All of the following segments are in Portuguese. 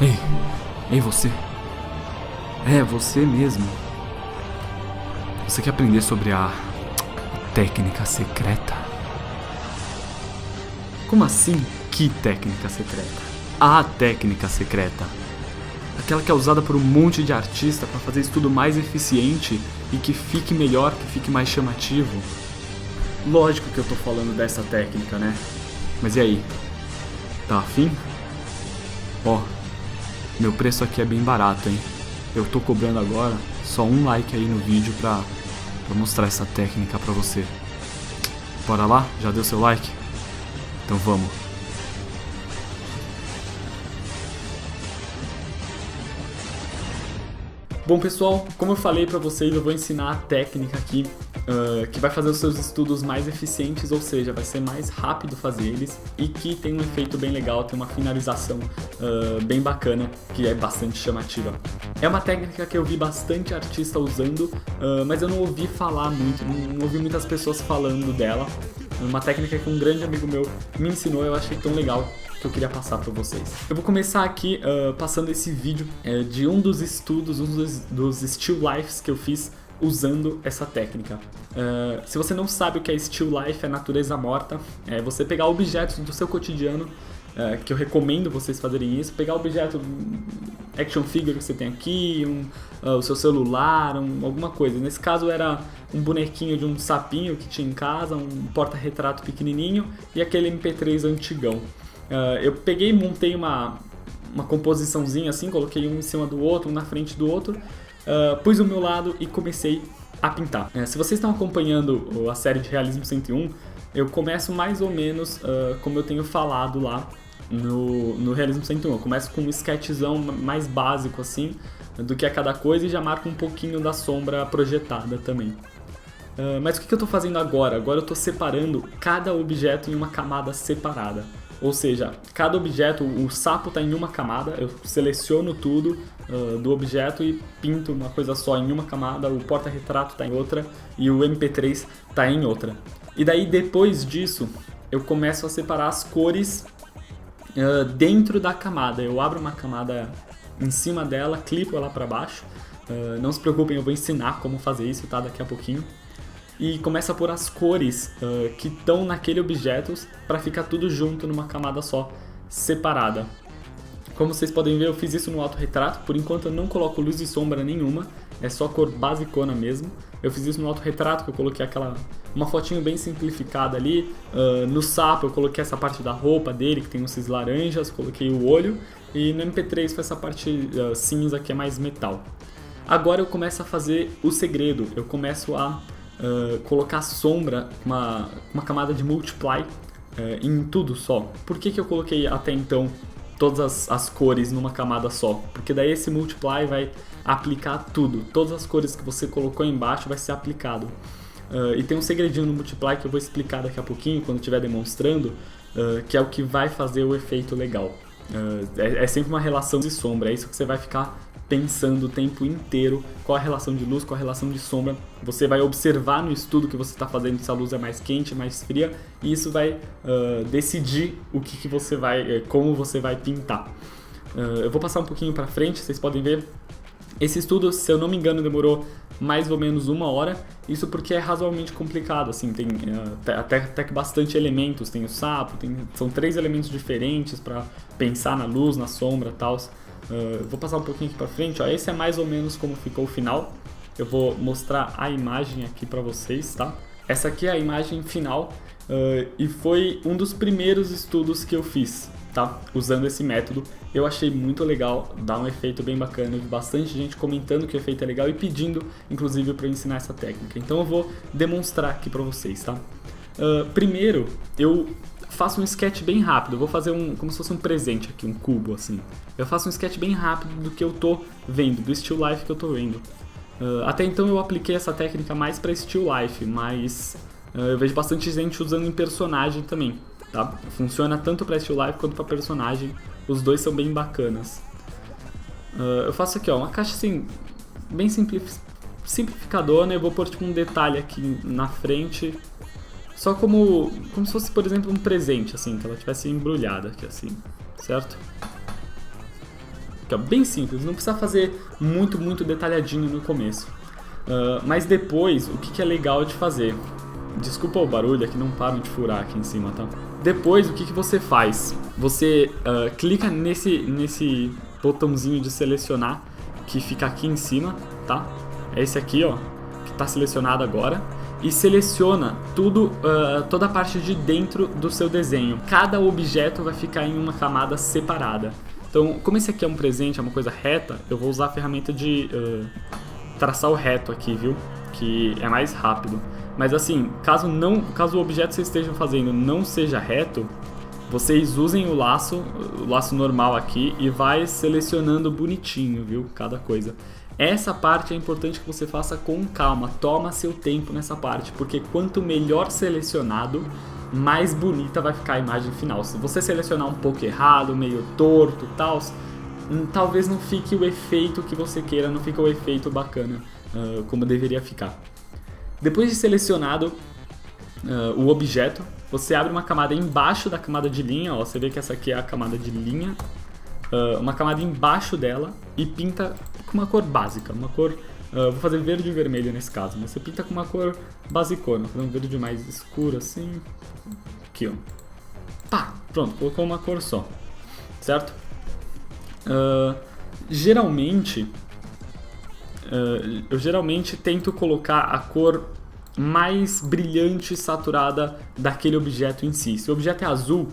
Ei, ei você. É, você mesmo. Você quer aprender sobre a técnica secreta? Como assim? Que técnica secreta? A técnica secreta. Aquela que é usada por um monte de artista para fazer isso tudo mais eficiente e que fique melhor, que fique mais chamativo. Lógico que eu tô falando dessa técnica, né? Mas e aí? Tá afim? Ó, meu preço aqui é bem barato, hein? Eu tô cobrando agora só um like aí no vídeo pra mostrar essa técnica pra você. Bora lá? Já deu seu like? Então vamos. Bom pessoal, como eu falei pra vocês, eu vou ensinar a técnica aqui que vai fazer os seus estudos mais eficientes, ou seja, vai ser mais rápido fazer eles e que tem um efeito bem legal, tem uma finalização bem bacana, que é bastante chamativa. É uma técnica que eu vi bastante artista usando, mas eu não ouvi falar muito, não ouvi muitas pessoas falando dela. Uma técnica que um grande amigo meu me ensinou, eu achei tão legal que eu queria passar para vocês. Eu vou começar aqui passando esse vídeo de um dos estudos, dos still lifes que eu fiz usando essa técnica. Se você não sabe o que é still life, é natureza morta, é você pegar objetos do seu cotidiano, que eu recomendo vocês fazerem isso, pegar objeto, action figure que você tem aqui, o seu celular, alguma coisa. Nesse caso era um bonequinho de um sapinho que tinha em casa, um porta-retrato pequenininho e aquele MP3 antigão. Eu peguei e montei uma composiçãozinha assim, coloquei um em cima do outro, um na frente do outro, pus o meu lado e comecei a pintar. Se vocês estão acompanhando a série de Realismo 101, eu começo mais ou menos como eu tenho falado lá no Realismo 101. Eu começo com um sketchzão mais básico assim, do que é cada coisa, e já marco um pouquinho da sombra projetada também. Mas o que eu estou fazendo agora? Agora eu estou separando cada objeto em uma camada separada. Ou seja, cada objeto, o sapo está em uma camada, eu seleciono tudo do objeto e pinto uma coisa só em uma camada, o porta-retrato está em outra e o MP3 está em outra. E daí depois disso, eu começo a separar as cores dentro da camada. Eu abro uma camada em cima dela, clipo ela para baixo. Não se preocupem, eu vou ensinar como fazer isso, tá? Daqui a pouquinho. E começa a pôr as cores que estão naquele objeto para ficar tudo junto numa camada só, separada. Como vocês podem ver, eu fiz isso no autorretrato. Por enquanto eu não coloco luz e sombra nenhuma, é só cor basicona mesmo. Eu fiz isso no autorretrato, que eu coloquei uma fotinho bem simplificada ali. No sapo eu coloquei essa parte da roupa dele, que tem esses laranjas, coloquei o olho. E no MP3 foi essa parte cinza, que é mais metal. Agora eu começo a fazer o segredo, eu começo a colocar sombra, uma camada de multiply em tudo só. Por que eu coloquei até então todas as cores numa camada só? Porque daí esse multiply vai aplicar tudo, todas as cores que você colocou embaixo vai ser aplicado. E tem um segredinho no multiply que eu vou explicar daqui a pouquinho, quando estiver demonstrando, que é o que vai fazer o efeito legal. É sempre uma relação de sombra, é isso que você vai ficar pensando o tempo inteiro, qual a relação de luz, qual a relação de sombra. Você vai observar no estudo que você está fazendo se a luz é mais quente, mais fria, e isso vai decidir o que você vai, como você vai pintar. Eu vou passar um pouquinho para frente, vocês podem ver. Esse estudo, se eu não me engano, demorou mais ou menos 1 hora, isso porque é razoavelmente complicado, assim, tem até que bastante elementos, tem o sapo, são 3 elementos diferentes para pensar na luz, na sombra e tal. Vou passar um pouquinho aqui pra frente, ó. Esse é mais ou menos como ficou o final. Eu vou mostrar a imagem aqui pra vocês, tá? Essa aqui é a imagem final e foi um dos primeiros estudos que eu fiz, tá? Usando esse método. Eu achei muito legal, dá um efeito bem bacana. Eu vi bastante gente comentando que o efeito é legal e pedindo, inclusive, para eu ensinar essa técnica. Então eu vou demonstrar aqui pra vocês, tá? Primeiro, eu faço um sketch bem rápido, eu vou fazer como se fosse um presente aqui, um cubo assim. Eu faço um sketch bem rápido do que eu tô vendo, do still life que eu tô vendo. Até então eu apliquei essa técnica mais para still life, mas eu vejo bastante gente usando em personagem também, tá? Funciona tanto para still life quanto para personagem, os dois são bem bacanas. Eu faço aqui, ó, uma caixa assim, bem simplificadona, eu vou pôr tipo um detalhe aqui na frente. Só como se fosse, por exemplo, um presente, assim, que ela tivesse embrulhada aqui, assim, certo? Aqui, ó, bem simples, não precisa fazer muito detalhadinho no começo. Mas depois, o que é legal de fazer? Desculpa o barulho, aqui não param de furar aqui em cima, tá? Depois, o que você faz? Você clica nesse botãozinho de selecionar que fica aqui em cima, tá? É esse aqui, ó, que tá selecionado agora. E seleciona toda a parte de dentro do seu desenho. Cada objeto vai ficar em uma camada separada. Então, como esse aqui é um presente, é uma coisa reta, eu vou usar a ferramenta de traçar o reto aqui, viu? Que é mais rápido. Mas assim, caso o objeto que vocês estejam fazendo não seja reto, vocês usem o laço normal aqui e vai selecionando bonitinho, viu? Cada coisa. Essa parte é importante que você faça com calma, toma seu tempo nessa parte, porque quanto melhor selecionado, mais bonita vai ficar a imagem final. Se você selecionar um pouco errado, meio torto e tal, talvez não fique o efeito que você queira, não fica o efeito bacana como deveria ficar. Depois de selecionado o objeto, você abre uma camada embaixo da camada de linha, ó, você vê que essa aqui é a camada de linha, uma camada embaixo dela e pinta com uma cor básica, uma cor, vou fazer verde e vermelho nesse caso, mas você pinta com uma cor basicona, fazer um verde mais escuro assim, aqui ó, pá, pronto, colocou uma cor só, certo? Eu geralmente tento colocar a cor mais brilhante e saturada daquele objeto em si. Se o objeto é azul,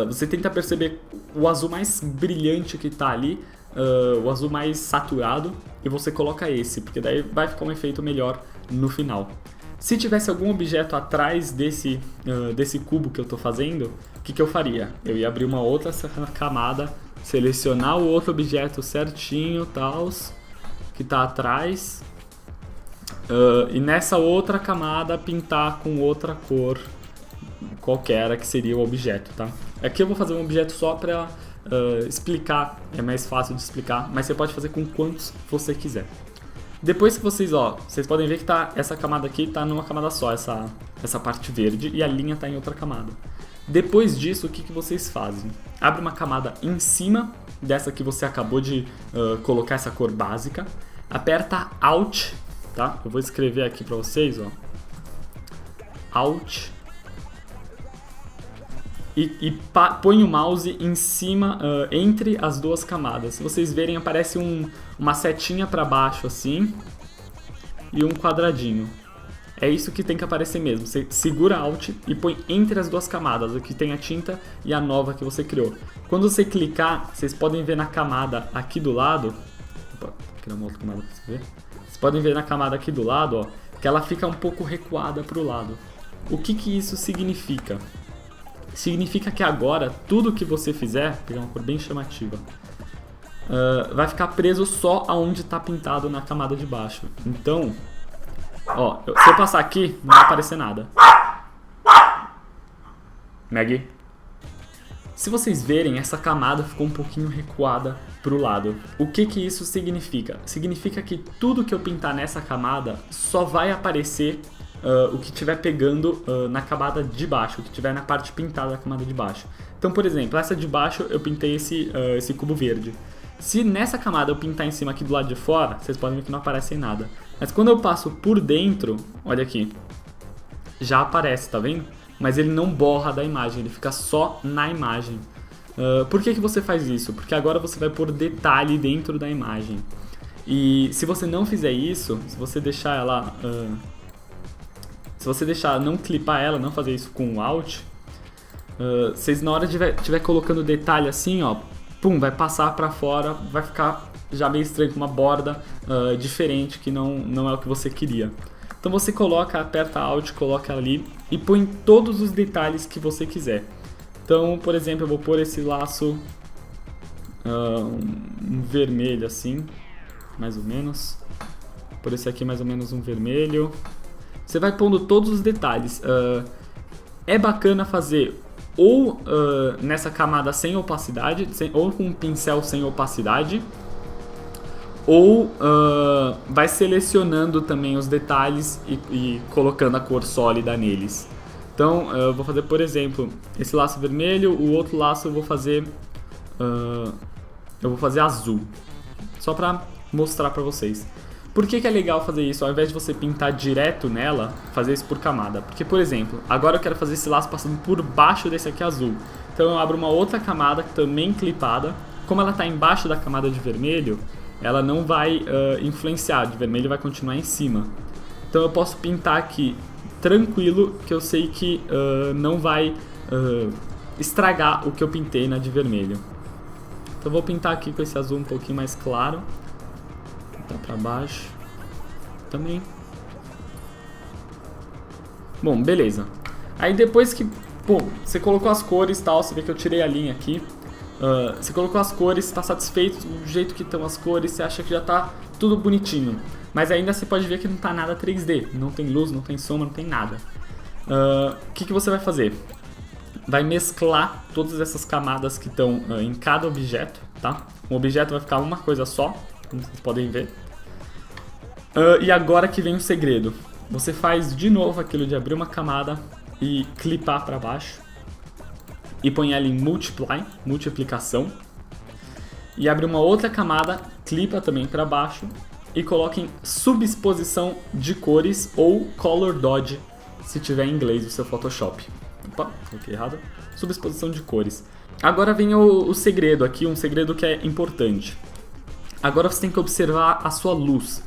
você tenta perceber o azul mais brilhante que está ali, o azul mais saturado, e você coloca esse, porque daí vai ficar um efeito melhor no final. Se tivesse algum objeto atrás desse cubo que eu estou fazendo, o que eu faria? Eu ia abrir uma outra camada, selecionar o outro objeto certinho, tals, que está atrás, e nessa outra camada pintar com outra cor qualquer que seria o objeto, tá? Aqui eu vou fazer um objeto só para explicar, é mais fácil de explicar, mas você pode fazer com quantos você quiser. Depois que vocês podem ver que essa camada aqui está numa camada só, essa parte verde, e a linha está em outra camada. Depois disso, o que vocês fazem? Abre uma camada em cima dessa que você acabou de colocar essa cor básica, aperta Alt, tá? Eu vou escrever aqui para vocês, ó, Alt, e põe o mouse em cima, entre as duas camadas. Se vocês verem, aparece uma setinha para baixo assim e um quadradinho. É isso que tem que aparecer mesmo. Você segura Alt e põe entre as duas camadas. Aqui tem a tinta e a nova que você criou. Quando você clicar, vocês podem ver na camada aqui do lado. Opa, vou criar uma outra camada para você ver. Vocês podem ver na camada aqui do lado, ó, que ela fica um pouco recuada para o lado. O que isso significa? Significa que agora tudo que você fizer, vou pegar uma cor bem chamativa, vai ficar preso só aonde está pintado na camada de baixo. Então, ó, se eu passar aqui, não vai aparecer nada. Maggie. Se vocês verem, essa camada ficou um pouquinho recuada para o lado. O que isso significa? Significa que tudo que eu pintar nessa camada só vai aparecer o que estiver pegando na camada de baixo, o que estiver na parte pintada da camada de baixo. Então, por exemplo, essa de baixo eu pintei esse cubo verde. Se nessa camada eu pintar em cima aqui do lado de fora, vocês podem ver que não aparece nada. Mas quando eu passo por dentro, olha aqui, já aparece, tá vendo? Mas ele não borra da imagem, ele fica só na imagem. Por que você faz isso? Porque agora você vai pôr detalhe dentro da imagem. E se você não fizer isso, se você deixar ela... não clipar ela, não fazer isso com o Alt, vocês na hora de estiver colocando detalhe assim, ó, pum, vai passar pra fora, vai ficar já meio estranho, com uma borda diferente, que não é o que você queria. Então você aperta Alt, coloca ali e põe todos os detalhes que você quiser. Então, por exemplo, eu vou pôr esse laço um vermelho assim, mais ou menos. Por esse aqui mais ou menos um vermelho. Você vai pondo todos os detalhes. É bacana fazer ou nessa camada sem opacidade, ou com um pincel sem opacidade, ou vai selecionando também os detalhes e colocando a cor sólida neles. Então eu vou fazer, por exemplo, esse laço vermelho, o outro laço eu vou fazer eu vou fazer azul. Só pra mostrar pra vocês. Por que é legal fazer isso? Ao invés de você pintar direto nela, fazer isso por camada. Porque, por exemplo, agora eu quero fazer esse laço passando por baixo desse aqui azul. Então eu abro uma outra camada também clipada. Como ela está embaixo da camada de vermelho, ela não vai influenciar. De vermelho vai continuar em cima. Então eu posso pintar aqui tranquilo, que eu sei que não vai estragar o que eu pintei na de vermelho. Então eu vou pintar aqui com esse azul um pouquinho mais claro. Tá pra baixo também. Bom, beleza. Aí depois que, pô, você colocou as cores e tal, você vê que eu tirei a linha aqui. Você colocou as cores, está satisfeito do jeito que estão as cores, você acha que já tá tudo bonitinho. Mas ainda você pode ver que não tá nada 3D. Não tem luz, não tem sombra, não tem nada. O que você vai fazer? Vai mesclar todas essas camadas que estão em cada objeto, tá? O objeto vai ficar uma coisa só, como vocês podem ver. E agora que vem o segredo. Você faz de novo aquilo de abrir uma camada e clipar para baixo. E põe ela em multiply, multiplicação. E abre uma outra camada, clipa também para baixo. E coloca em subexposição de cores ou color dodge, se tiver em inglês o seu Photoshop. Opa, coloquei errado. Subexposição de cores. Agora vem o segredo aqui, um segredo que é importante. Agora você tem que observar a sua luz.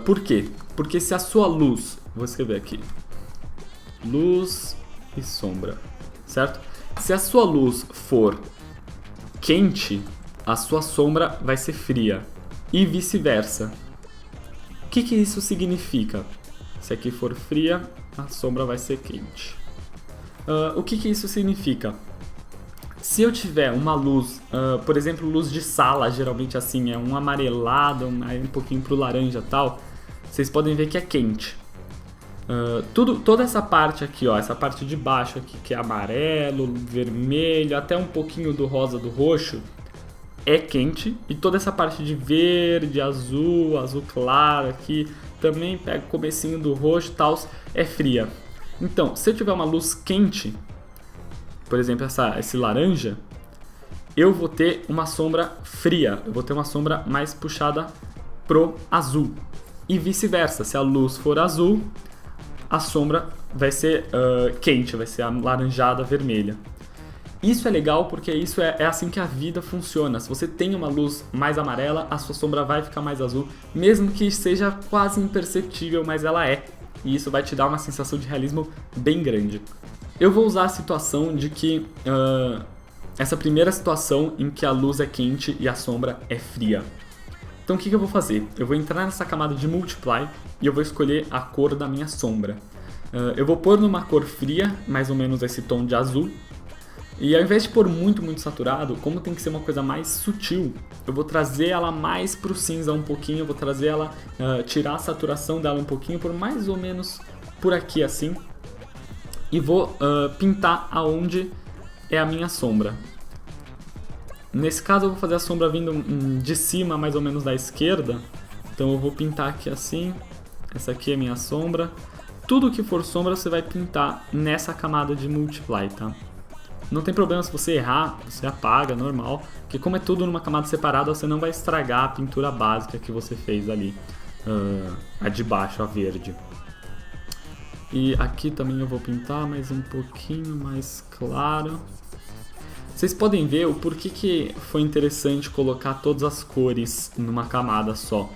Por quê? Porque se a sua luz... Vou escrever aqui. Luz e sombra. Certo? Se a sua luz for quente, a sua sombra vai ser fria. E vice-versa. O que isso significa? Se aqui for fria, a sombra vai ser quente. O que isso significa? Se eu tiver uma luz, por exemplo, luz de sala, geralmente assim, é um amarelado, um pouquinho pro laranja e tal, vocês podem ver que é quente. Toda essa parte aqui, ó, essa parte de baixo aqui, que é amarelo, vermelho, até um pouquinho do rosa, do roxo, é quente. E toda essa parte de verde, azul, azul claro aqui, também pega o comecinho do roxo e tal, é fria. Então, se eu tiver uma luz quente, por exemplo, esse laranja, eu vou ter uma sombra fria, eu vou ter uma sombra mais puxada pro azul. E vice-versa, se a luz for azul, a sombra vai ser quente, vai ser alaranjada, vermelha. Isso é legal porque isso é assim que a vida funciona. Se você tem uma luz mais amarela, a sua sombra vai ficar mais azul, mesmo que seja quase imperceptível, mas ela é. E isso vai te dar uma sensação de realismo bem grande. Eu vou usar a situação de que essa primeira situação em que a luz é quente e a sombra é fria. Então o que eu vou fazer? Eu vou entrar nessa camada de multiply e eu vou escolher a cor da minha sombra. Eu vou pôr numa cor fria, mais ou menos esse tom de azul. E ao invés de pôr muito saturado, como tem que ser uma coisa mais sutil, eu vou trazer ela mais pro cinza um pouquinho, eu vou trazer ela, tirar a saturação dela um pouquinho, por mais ou menos por aqui assim. E vou pintar aonde é a minha sombra. Nesse caso eu vou fazer a sombra vindo de cima, mais ou menos da esquerda. Então eu vou pintar aqui assim, essa aqui é a minha sombra. Tudo que for sombra você vai pintar nessa camada de multiply, tá? Não tem problema se você errar, você apaga, normal. Porque como é tudo numa camada separada, você não vai estragar a pintura básica que você fez ali. A de baixo, a verde. E aqui também eu vou pintar, mas um pouquinho mais claro. Vocês podem ver o porquê que foi interessante colocar todas as cores numa camada só.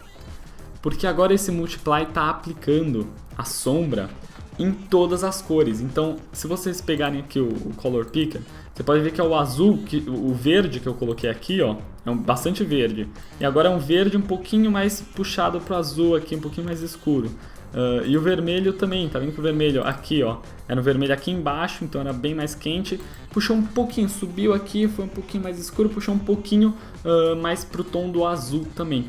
Porque agora esse multiply está aplicando a sombra em todas as cores. Então, se vocês pegarem aqui o Color Picker, você pode ver que é o azul, o verde que eu coloquei aqui, ó, é bastante verde. E agora é um verde um pouquinho mais puxado para o azul aqui, um pouquinho mais escuro. E o vermelho também, tá vendo que o vermelho aqui, ó, era um vermelho aqui embaixo, então era bem mais quente. Puxou um pouquinho, subiu aqui, foi um pouquinho mais escuro, puxou um pouquinho mais pro tom do azul também.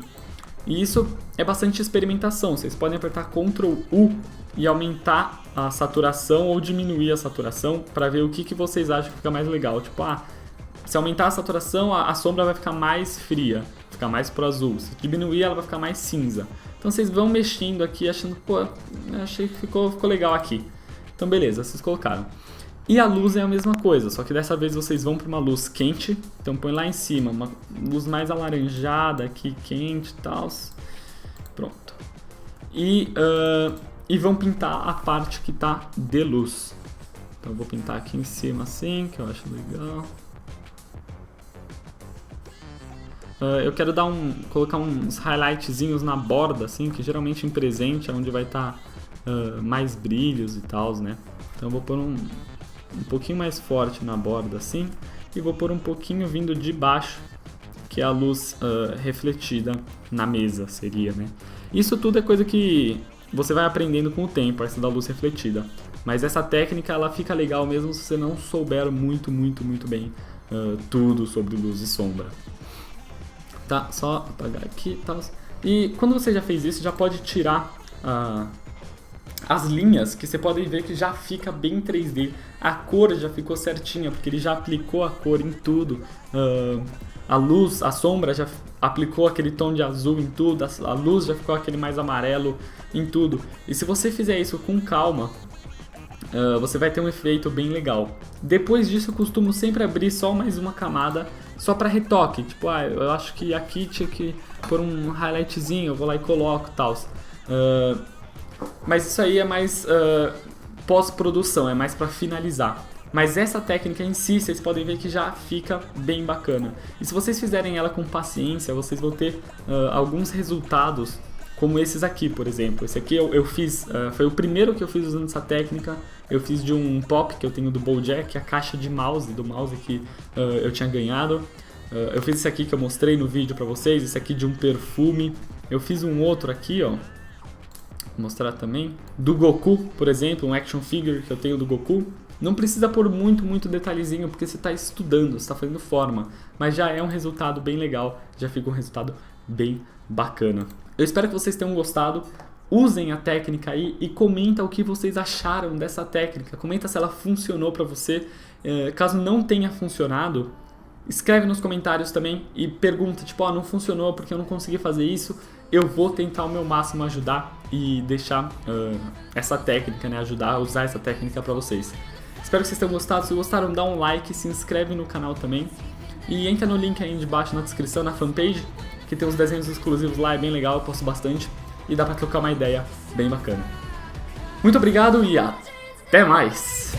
E isso é bastante experimentação, vocês podem apertar Ctrl U e aumentar a saturação ou diminuir a saturação para ver o que vocês acham que fica mais legal. Tipo, se aumentar a saturação, a sombra vai ficar mais fria, ficar mais pro azul. Se diminuir, ela vai ficar mais cinza. Então vocês vão mexendo aqui, achando, pô, achei que ficou legal aqui. Então beleza, vocês colocaram. E a luz é a mesma coisa, só que dessa vez vocês vão para uma luz quente, então põe lá em cima, uma luz mais alaranjada aqui, quente e tal. Pronto. E vão pintar a parte que tá de luz. Então eu vou pintar aqui em cima assim, que eu acho legal. Eu quero colocar uns highlightzinhos na borda, assim, que geralmente em presente é onde vai estar mais brilhos e tal, né? Então eu vou pôr um pouquinho mais forte na borda, assim, e vou pôr um pouquinho vindo de baixo, que é a luz refletida na mesa, seria, né? Isso tudo é coisa que você vai aprendendo com o tempo, essa da luz refletida. Mas essa técnica, ela fica legal mesmo se você não souber muito bem tudo sobre luz e sombra. Tá, só apagar aqui e tal. E quando você já fez isso, já pode tirar as linhas, que você pode ver que já fica bem 3D. A cor já ficou certinha, porque ele já aplicou a cor em tudo. A luz, a sombra já aplicou aquele tom de azul em tudo. A luz já ficou aquele mais amarelo em tudo. E se você fizer isso com calma, você vai ter um efeito bem legal. Depois disso eu costumo sempre abrir só mais uma camada, só para retoque. Tipo, eu acho que aqui tinha que pôr um highlightzinho, eu vou lá e coloco e tal. Mas isso aí é mais pós-produção, é mais para finalizar. Mas essa técnica em si, vocês podem ver que já fica bem bacana. E se vocês fizerem ela com paciência, vocês vão ter alguns resultados, como esses aqui, por exemplo. Esse aqui eu fiz, foi o primeiro que eu fiz usando essa técnica. Eu fiz de um pop que eu tenho do BoJack, a caixa de mouse, do mouse que eu tinha ganhado. Eu fiz esse aqui que eu mostrei no vídeo pra vocês, esse aqui de um perfume. Eu fiz um outro aqui, ó. Vou mostrar também. Do Goku, por exemplo, um action figure que eu tenho do Goku. Não precisa pôr muito detalhezinho, porque você está estudando, você está fazendo forma. Mas já é um resultado bem legal, já fica um resultado bem bacana. Eu espero que vocês tenham gostado. Usem a técnica aí e comenta o que vocês acharam dessa técnica. Comenta se ela funcionou para você. Caso não tenha funcionado, escreve nos comentários também e pergunta, tipo, não funcionou porque eu não consegui fazer isso. Eu vou tentar o meu máximo ajudar e deixar essa técnica, né, ajudar a usar essa técnica para vocês. Espero que vocês tenham gostado. Se gostaram, dá um like, se inscreve no canal também. E entra no link aí embaixo na descrição, na fanpage, que tem uns desenhos exclusivos lá, é bem legal, eu posto bastante. E dá pra trocar uma ideia bem bacana. Muito obrigado e até mais!